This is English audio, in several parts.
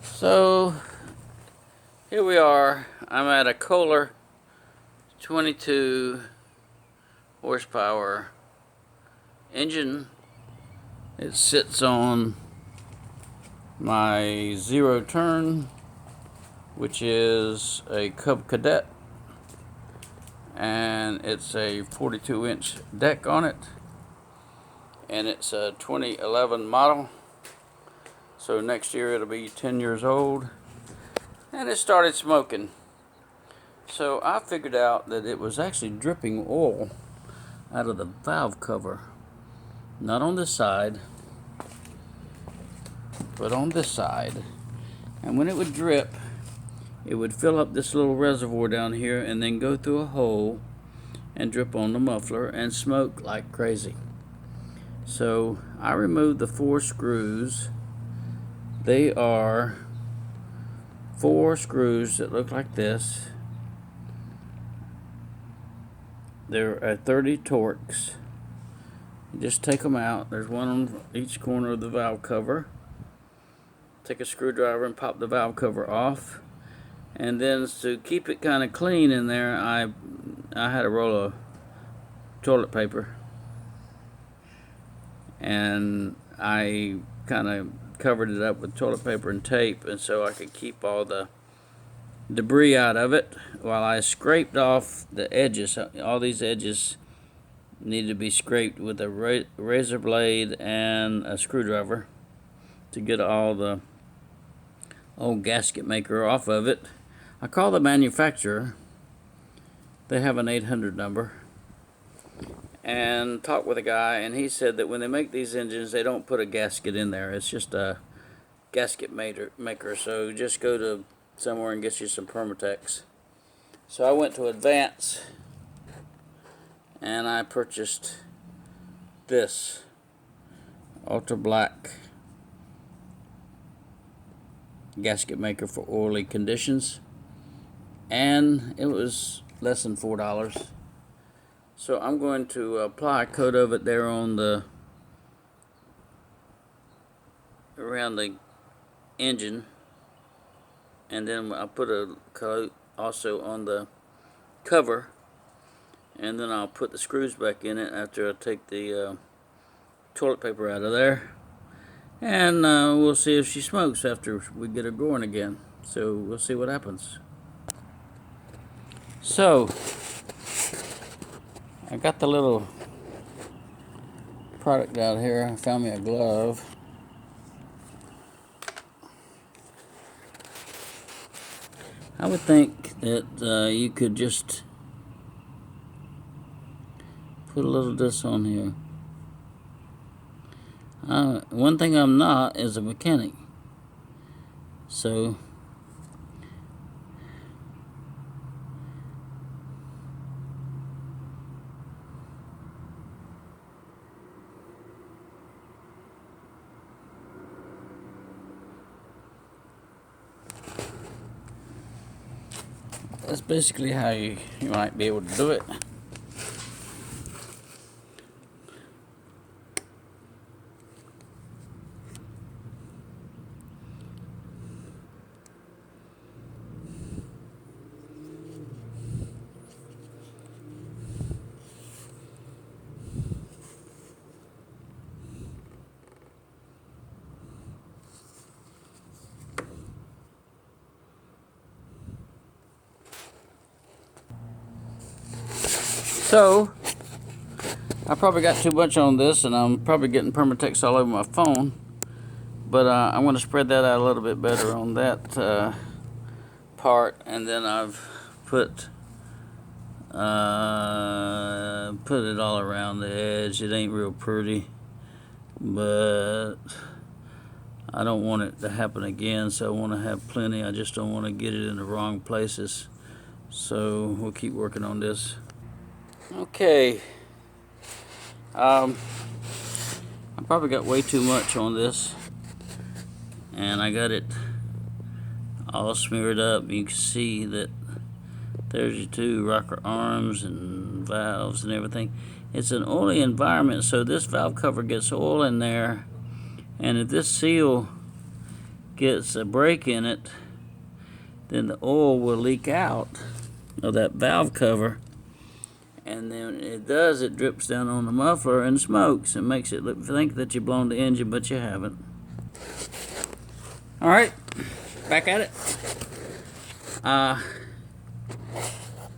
So here we are. I'm at a Kohler 22 horsepower engine. It sits on my zero turn, which is a Cub Cadet, and it's a 42-inch deck on it, and it's a 2011 model. So next year it'll be 10 years old, and it started smoking. So I figured out that it was actually dripping oil out of the valve cover, not on this side, but on this side. And when it would drip, it would fill up this little reservoir down here and then go through a hole and drip on the muffler and smoke like crazy. So I removed the 4 screws. They are 4 screws that look like this. They're at 30 Torx. You just take them out. There's one on each corner of the valve cover. Take a screwdriver and pop the valve cover off. And then to keep it kind of clean in there, I had a roll of toilet paper, and I kind of covered it up with toilet paper and tape, and so I could keep all the debris out of it, while I scraped off the edges. All these edges need to be scraped with a razor blade and a screwdriver to get all the old gasket maker off of it. I called the manufacturer. They have an 800 number, and talked with a guy, and he said that when they make these engines, they don't put a gasket in there. It's just a gasket maker. So just go to somewhere and get you some Permatex. So I went to Advance, and I purchased this ultra black gasket maker for oily conditions, and it was less than $4. So I'm going to apply a coat of it there on the around the engine, and then I'll put a coat also on the cover, and then I'll put the screws back in it after I take the toilet paper out of there, and we'll see if she smokes after we get her going again. So we'll see what happens. So I got the little product out here. I found me a glove. I would think that you could just put a little of this on here. One thing I'm not is a mechanic, so that's basically how you might be able to do it. So I probably got too much on this, and I'm probably getting Permatex all over my phone, but I'm going to spread that out a little bit better on that part. And then I've put it all around the edge. It ain't real pretty, but I don't want it to happen again, so I want to have plenty. I just don't want to get it in the wrong places, so we'll keep working on this. Okay, I probably got way too much on this, and I got it all smeared up. You can see that there's your 2 rocker arms and valves and everything. It's an oily environment, so this valve cover gets oil in there, and if this seal gets a break in it, then the oil will leak out of that valve cover, and then it does, it drips down on the muffler and smokes and makes it think that you've blown the engine, but you haven't. Alright, back at it.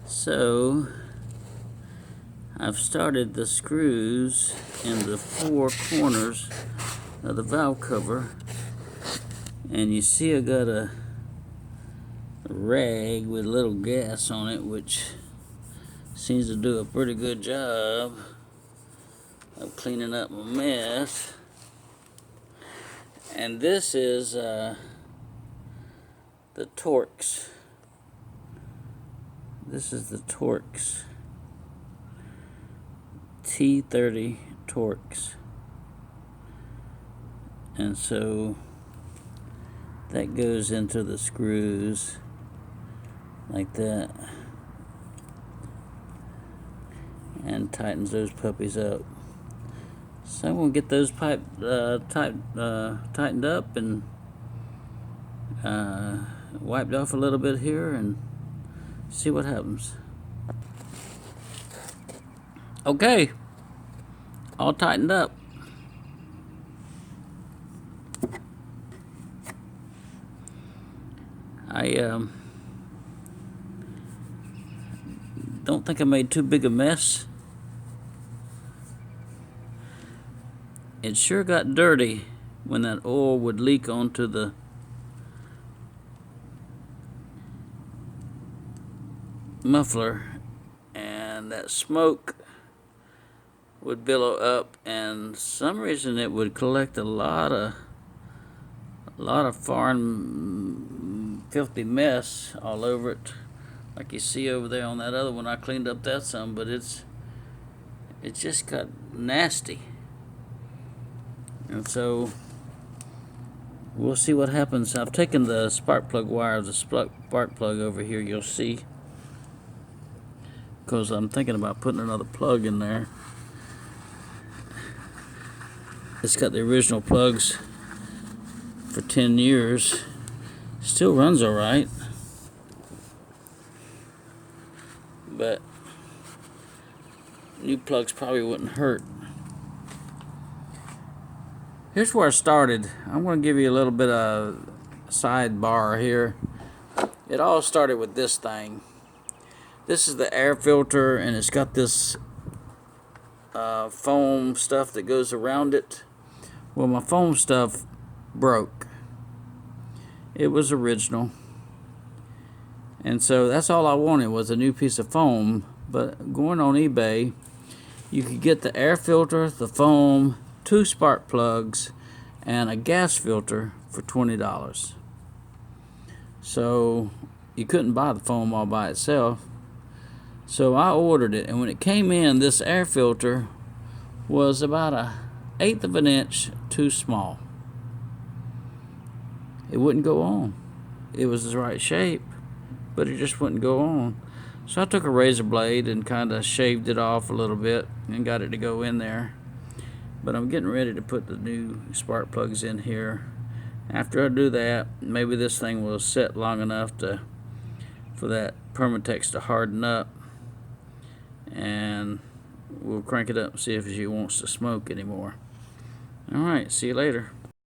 So I've started the screws in the 4 corners of the valve cover, and you see I got a rag with a little gas on it, which seems to do a pretty good job of cleaning up my mess. And this is the Torx. This is the Torx T30 Torx, and so that goes into the screws like that and tightens those puppies up. So I'm going to get those tightened up and wiped off a little bit here and see what happens. Okay, all tightened up. I don't think I made too big a mess. It sure got dirty when that oil would leak onto the muffler, and that smoke would billow up, and for some reason it would collect a lot of foreign filthy mess all over it, like you see over there on that other one. I cleaned up that some, but it just got nasty. And so we'll see what happens. I've taken the spark plug wire of the spark plug over here, you'll see, because I'm thinking about putting another plug in there. It's got the original plugs for 10 years. Still runs alright, but new plugs probably wouldn't hurt. Here's where I started. I'm going to give you a little bit of sidebar here. It all started with this thing. This is the air filter, and it's got this foam stuff that goes around it. Well, my foam stuff broke. It was original, and so that's all I wanted was a new piece of foam. But going on eBay, you could get the air filter, the foam, 2 spark plugs, and a gas filter for $20. So you couldn't buy the foam all by itself. So I ordered it, and when it came in, this air filter was about 1/8 of an inch too small. It wouldn't go on. It was the right shape, but it just wouldn't go on. So I took a razor blade and kind of shaved it off a little bit and got it to go in there. But I'm getting ready to put the new spark plugs in here. After I do that, maybe this thing will set long enough for that Permatex to harden up, and we'll crank it up and see if she wants to smoke anymore. Alright, see you later.